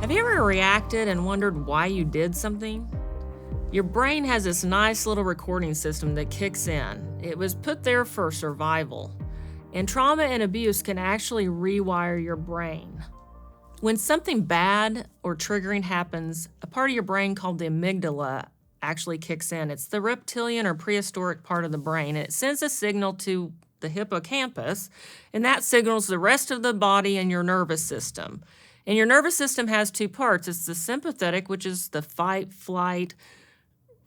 Have you ever reacted and wondered why you did something? Your brain has this nice little recording system that kicks in. It was put there for survival. And trauma and abuse can actually rewire your brain. When something bad or triggering happens, a part of your brain called the amygdala actually kicks in. It's the reptilian or prehistoric part of the brain, and it sends a signal to the hippocampus, and that signals the rest of the body and your nervous system. And your nervous system has two parts. It's the sympathetic, which is the fight, flight,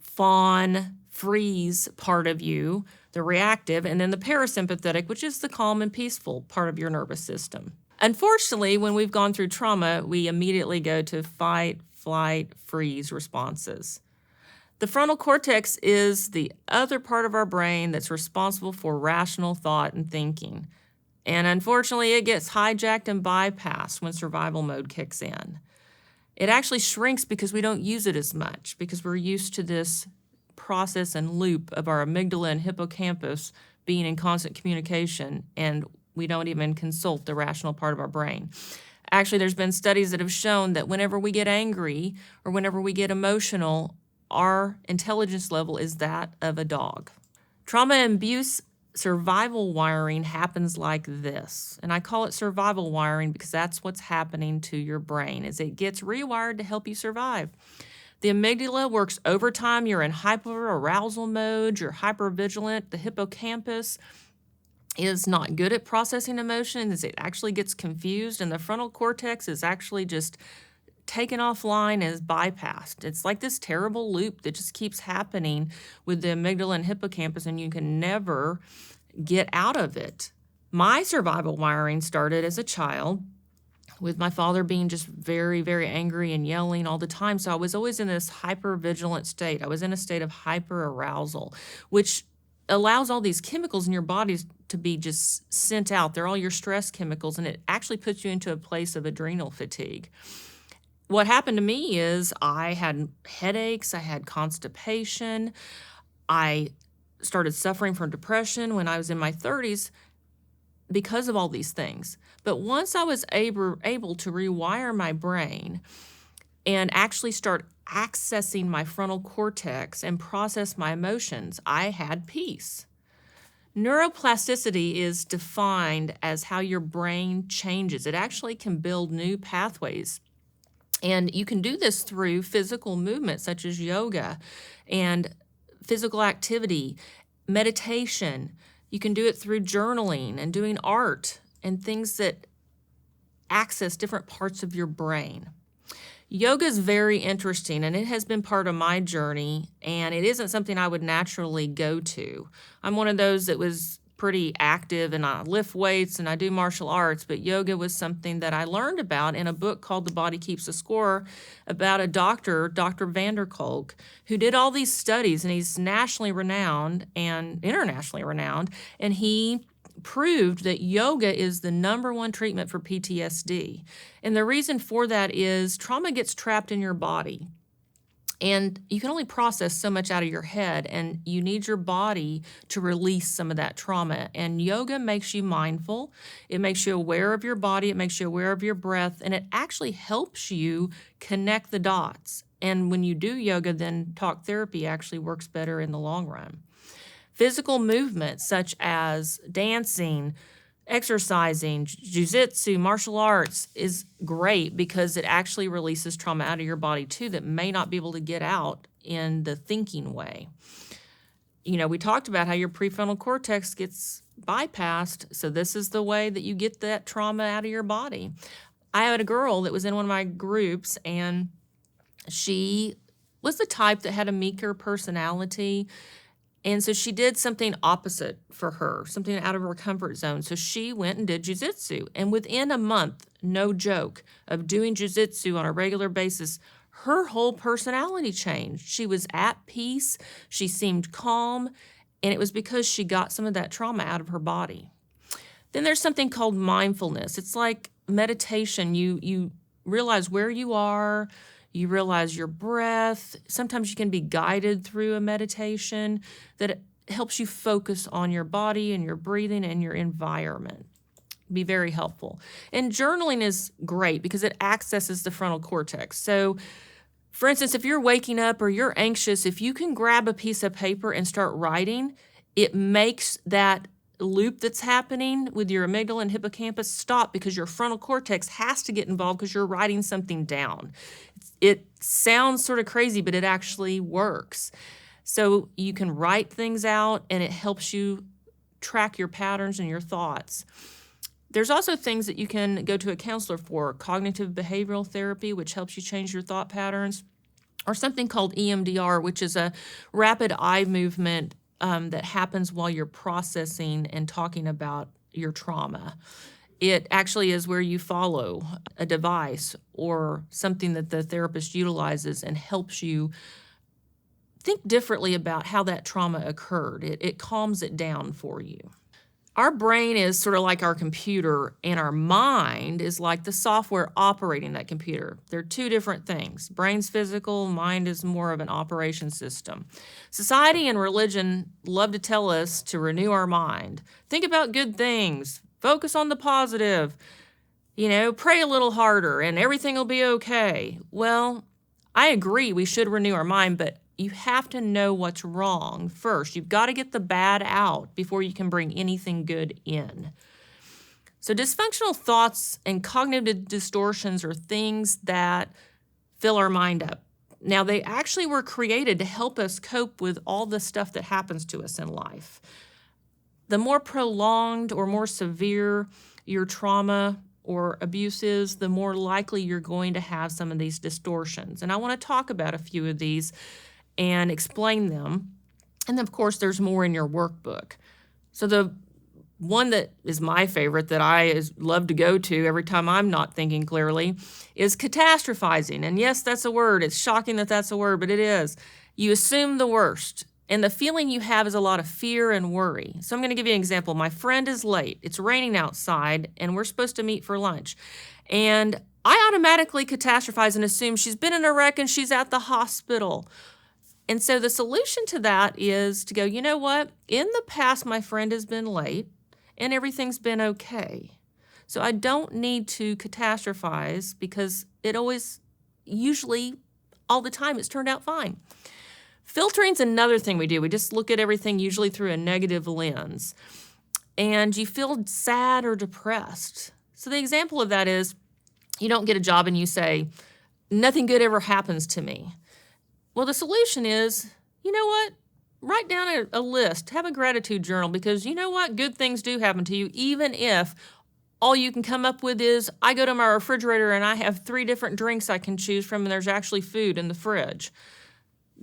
fawn, freeze part of you, the reactive, and then the parasympathetic, which is the calm and peaceful part of your nervous system. Unfortunately, when we've gone through trauma, we immediately go to fight, flight, freeze responses. The frontal cortex is the other part of our brain that's responsible for rational thought and thinking. And unfortunately, it gets hijacked and bypassed when survival mode kicks in. It actually shrinks because we don't use it as much, because we're used to this process and loop of our amygdala and hippocampus being in constant communication, and we don't even consult the rational part of our brain. Actually, there's been studies that have shown that whenever we get angry or whenever we get emotional, our intelligence level is that of a dog. Trauma and abuse survival wiring happens like this, and I call it survival wiring because that's what's happening to your brain, is it gets rewired to help you survive. The amygdala works overtime. You're in hyperarousal mode, you're hypervigilant. The hippocampus is not good at processing emotions. It actually gets confused, and the frontal cortex is actually just taken offline, is bypassed. It's like this terrible loop that just keeps happening with the amygdala and hippocampus, and you can never get out of it. My survival wiring started as a child with my father being just very, very angry and yelling all the time. So I was always in this hyper-vigilant state. I was in a state of hyper-arousal, which allows all these chemicals in your body to be just sent out. They're all your stress chemicals, and it actually puts you into a place of adrenal fatigue. What happened to me is I had headaches, I had constipation, I started suffering from depression when I was in my 30s because of all these things. But once I was able to rewire my brain and actually start accessing my frontal cortex and process my emotions, I had peace. Neuroplasticity is defined as how your brain changes. It actually can build new pathways. And you can do this through physical movement such as yoga and physical activity, meditation. You can do it through journaling and doing art and things that access different parts of your brain. Yoga is very interesting, and it has been part of my journey, and it isn't something I would naturally go to. I'm one of those that was pretty active, and I lift weights and I do martial arts, but yoga was something that I learned about in a book called The Body Keeps the Score about a doctor, Dr. Vanderkolk, who did all these studies, and he's nationally renowned and internationally renowned, and he proved that yoga is the #1 treatment for PTSD. And the reason for that is trauma gets trapped in your body. And you can only process so much out of your head, and you need your body to release some of that trauma. And yoga makes you mindful. It makes you aware of your body. It makes you aware of your breath, and it actually helps you connect the dots. And when you do yoga, then talk therapy actually works better in the long run. Physical movement such as dancing, exercising, jiu-jitsu, martial arts is great because it actually releases trauma out of your body too that may not be able to get out in the thinking way. You know, we talked about how your prefrontal cortex gets bypassed, so this is the way that you get that trauma out of your body. I had a girl that was in one of my groups, and she was the type that had a meeker personality. And so she did something opposite for her, something out of her comfort zone. So she went and did jiu-jitsu. And within a month, no joke, of doing jiu-jitsu on a regular basis, her whole personality changed. She was at peace, she seemed calm, and it was because she got some of that trauma out of her body. Then there's something called mindfulness. It's like meditation. You realize where you are, you realize your breath. Sometimes you can be guided through a meditation that helps you focus on your body and your breathing and your environment. Be very helpful. And journaling is great because it accesses the frontal cortex. So, for instance, if you're waking up or you're anxious, if you can grab a piece of paper and start writing, it makes that loop that's happening with your amygdala and hippocampus stop because your frontal cortex has to get involved because you're writing something down. It sounds sort of crazy, but it actually works. So you can write things out and it helps you track your patterns and your thoughts. There's also things that you can go to a counselor for, cognitive behavioral therapy, which helps you change your thought patterns, or something called EMDR, which is a rapid eye movement that happens while you're processing and talking about your trauma. It actually is where you follow a device or something that the therapist utilizes and helps you think differently about how that trauma occurred. It calms it down for you. Our brain is sort of like our computer, and our mind is like the software operating that computer. They're two different things. Brain's physical, mind is more of an operation system. Society and religion love to tell us to renew our mind. Think about good things. Focus on the positive. Pray a little harder and everything will be okay. Well, I agree we should renew our mind, but you have to know what's wrong first. You've got to get the bad out before you can bring anything good in. So dysfunctional thoughts and cognitive distortions are things that fill our mind up. Now, they actually were created to help us cope with all the stuff that happens to us in life. The more prolonged or more severe your trauma or abuse is, the more likely you're going to have some of these distortions. And I want to talk about a few of these and explain them. And of course, there's more in your workbook. So the one that is my favorite that I love to go to every time I'm not thinking clearly is catastrophizing. And yes, that's a word. It's shocking that that's a word, but it is. You assume the worst. And the feeling you have is a lot of fear and worry. So I'm going to give you an example. My friend is late. It's raining outside, and we're supposed to meet for lunch. And I automatically catastrophize and assume she's been in a wreck and she's at the hospital. And so the solution to that is to go, you know what? In the past, my friend has been late and everything's been okay. So I don't need to catastrophize because usually all the time, it's turned out fine. Filtering's another thing we do. We just look at everything usually through a negative lens. And you feel sad or depressed. So the example of that is you don't get a job and you say, nothing good ever happens to me. Well, the solution is, you know what? Write down a list. Have a gratitude journal because you know what? Good things do happen to you, even if all you can come up with is, I go to my refrigerator and I have 3 different drinks I can choose from and there's actually food in the fridge.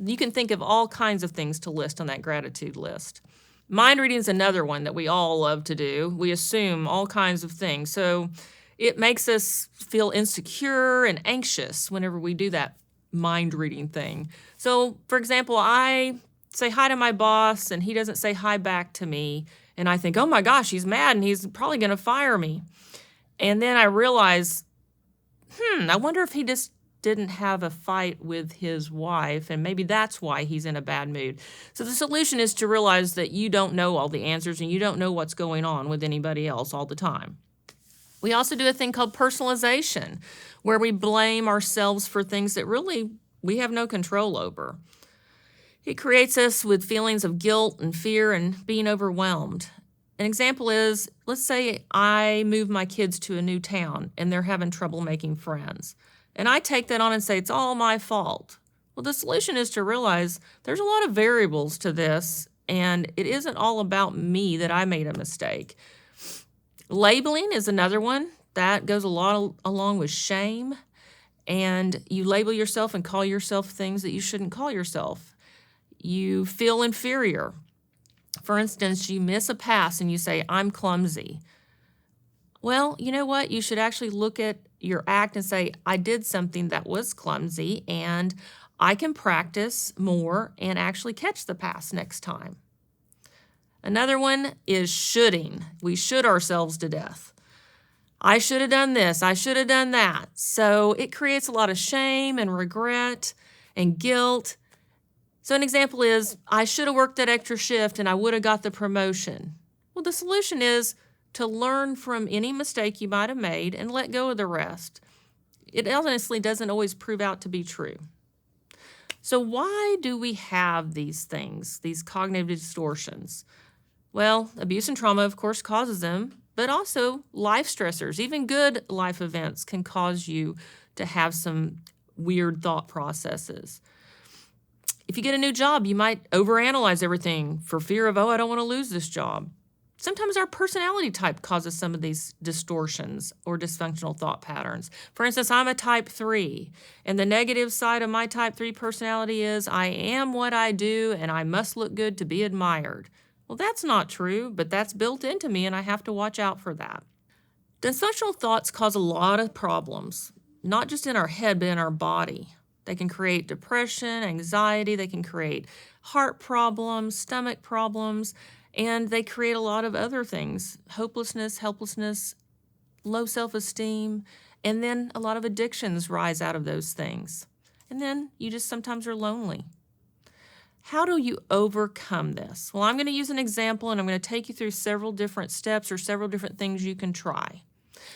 You can think of all kinds of things to list on that gratitude list. Mind reading is another one that we all love to do. We assume all kinds of things. So it makes us feel insecure and anxious whenever we do that mind reading thing. So, for example, I say hi to my boss and he doesn't say hi back to me. And I think, oh my gosh, he's mad and he's probably going to fire me. And then I realize, I wonder if he just didn't have a fight with his wife, and maybe that's why he's in a bad mood. So the solution is to realize that you don't know all the answers and you don't know what's going on with anybody else all the time. We also do a thing called personalization, where we blame ourselves for things that really we have no control over. It creates us with feelings of guilt and fear and being overwhelmed. An example is, let's say I move my kids to a new town and they're having trouble making friends. And I take that on and say, it's all my fault. Well, the solution is to realize there's a lot of variables to this, and it isn't all about me that I made a mistake. Labeling is another one. That goes a lot along with shame. And you label yourself and call yourself things that you shouldn't call yourself. You feel inferior. For instance, you miss a pass and you say, I'm clumsy. Well, you know what? You should actually look at your act and say, I did something that was clumsy and I can practice more and actually catch the pass next time. Another one is shoulding. We should ourselves to death. I should have done this. I should have done that. So it creates a lot of shame and regret and guilt. So an example is, I should have worked that extra shift and I would have got the promotion. Well, the solution is to learn from any mistake you might have made and let go of the rest. It honestly doesn't always prove out to be true. So why do we have these things, these cognitive distortions? Well, abuse and trauma, of course, causes them, but also life stressors, even good life events can cause you to have some weird thought processes. If you get a new job, you might overanalyze everything for fear of, I don't want to lose this job. Sometimes our personality type causes some of these distortions or dysfunctional thought patterns. For instance, I'm a type 3, and the negative side of my type 3 personality is I am what I do and I must look good to be admired. Well, that's not true, but that's built into me and I have to watch out for that. Dysfunctional thoughts cause a lot of problems, not just in our head, but in our body. They can create depression, anxiety, they can create heart problems, stomach problems, and they create a lot of other things, hopelessness, helplessness, low self-esteem, and then a lot of addictions rise out of those things. And then you just sometimes are lonely. How do you overcome this? Well, I'm going to use an example, and I'm going to take you through several different steps or several different things you can try.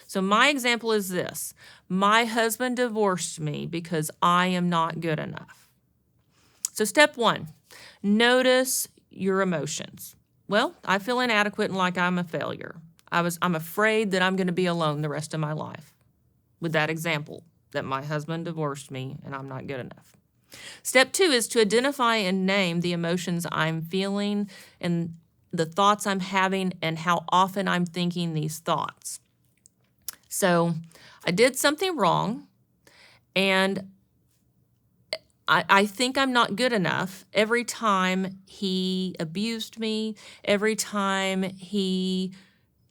So my example is this. My husband divorced me because I am not good enough. So step 1, notice your emotions. Well, I feel inadequate and like I'm a failure. I'm afraid that I'm going to be alone the rest of my life. With that example, that my husband divorced me and I'm not good enough. Step 2 is to identify and name the emotions I'm feeling and the thoughts I'm having and how often I'm thinking these thoughts. So I did something wrong, and I think I'm not good enough every time he abused me, every time he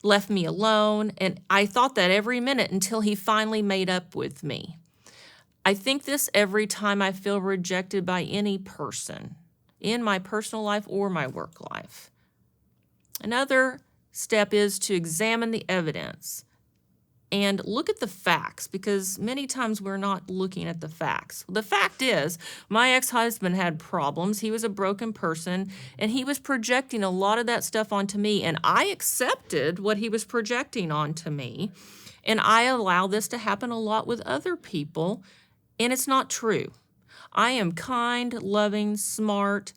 left me alone, and I thought that every minute until he finally made up with me. I think this every time I feel rejected by any person in my personal life or my work life. Another step is to examine the evidence and look at the facts, because many times we're not looking at the facts. The fact is, my ex-husband had problems. He was a broken person, and he was projecting a lot of that stuff onto me, and I accepted what he was projecting onto me, and I allow this to happen a lot with other people, and it's not true. I am kind, loving, smart,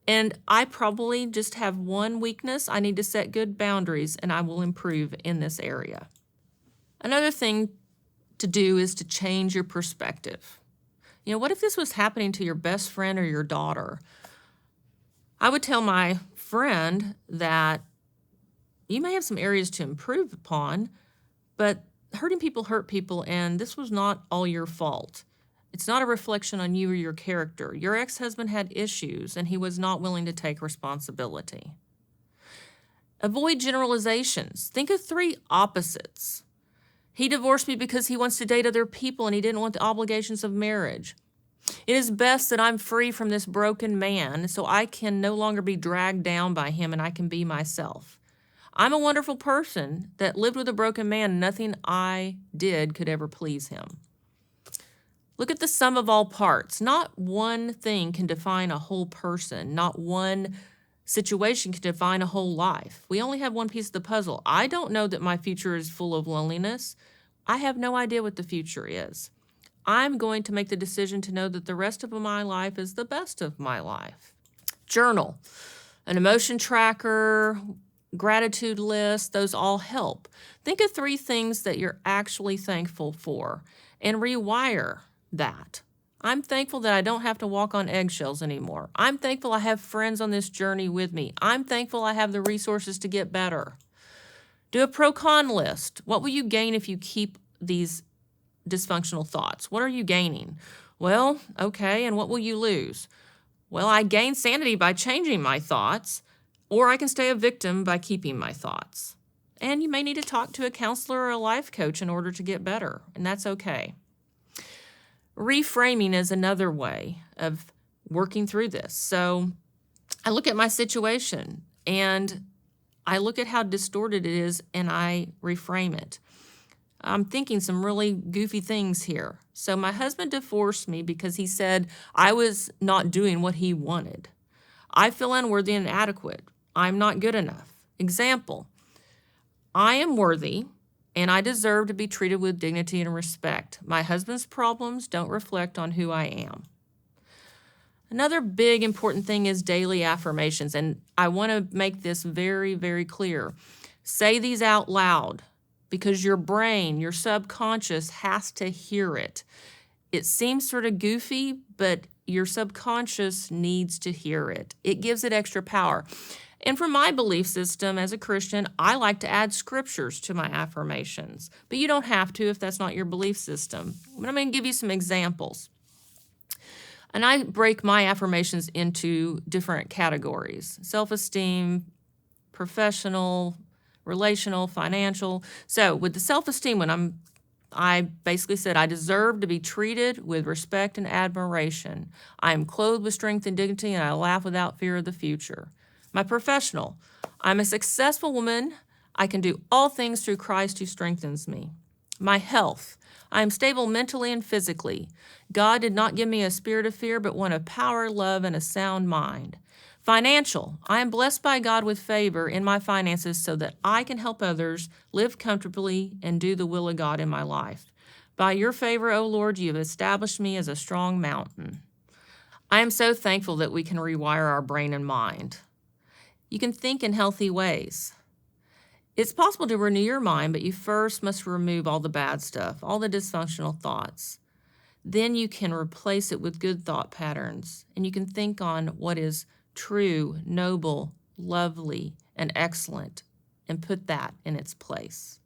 and I probably just have one weakness. I need to set good boundaries, and I will improve in this area. Another thing to do is to change your perspective. What if this was happening to your best friend or your daughter? I would tell my friend that you may have some areas to improve upon, but hurting people hurt people, and this was not all your fault. It's not a reflection on you or your character. Your ex-husband had issues, and he was not willing to take responsibility. Avoid generalizations. Think of 3 opposites. He divorced me because he wants to date other people and he didn't want the obligations of marriage. It is best that I'm free from this broken man so I can no longer be dragged down by him and I can be myself. I'm a wonderful person that lived with a broken man and nothing I did could ever please him. Look at the sum of all parts. Not one thing can define a whole person. Not one situation can define a whole life. We only have one piece of the puzzle. I don't know that my future is full of loneliness. I have no idea what the future is. I'm going to make the decision to know that the rest of my life is the best of my life. Journal, an emotion tracker, gratitude list, those all help. Think of 3 things that you're actually thankful for and rewire that. I'm thankful that I don't have to walk on eggshells anymore. I'm thankful I have friends on this journey with me. I'm thankful I have the resources to get better. Do a pro-con list. What will you gain if you keep these dysfunctional thoughts? What are you gaining? Well, okay, and what will you lose? Well, I gain sanity by changing my thoughts, or I can stay a victim by keeping my thoughts. And you may need to talk to a counselor or a life coach in order to get better, and that's okay. Reframing is another way of working through this. So I look at my situation and I look at how distorted it is and I reframe it. I'm thinking some really goofy things here. So my husband divorced me because he said I was not doing what he wanted. I feel unworthy and inadequate. I'm not good enough. Example, I am worthy and I deserve to be treated with dignity and respect. My husband's problems don't reflect on who I am. Another big important thing is daily affirmations, and I want to make this very, very clear. Say these out loud because your brain, your subconscious has to hear it. It seems sort of goofy, but your subconscious needs to hear it. It gives it extra power. And for my belief system as a Christian, I like to add scriptures to my affirmations, but you don't have to if that's not your belief system. But I'm going to give you some examples. And I break my affirmations into different categories: self-esteem, professional, relational, financial. So with the self-esteem one, I basically said, I deserve to be treated with respect and admiration. I am clothed with strength and dignity, and I laugh without fear of the future. My professional, I'm a successful woman. I can do all things through Christ who strengthens me. My health, I am stable mentally and physically. God did not give me a spirit of fear, but one of power, love, and a sound mind. Financial, I am blessed by God with favor in my finances so that I can help others live comfortably and do the will of God in my life. By your favor, O Lord, you have established me as a strong mountain. I am so thankful that we can rewire our brain and mind. You can think in healthy ways. It's possible to renew your mind, but you first must remove all the bad stuff, all the dysfunctional thoughts. Then you can replace it with good thought patterns, and you can think on what is true, noble, lovely, and excellent, and put that in its place.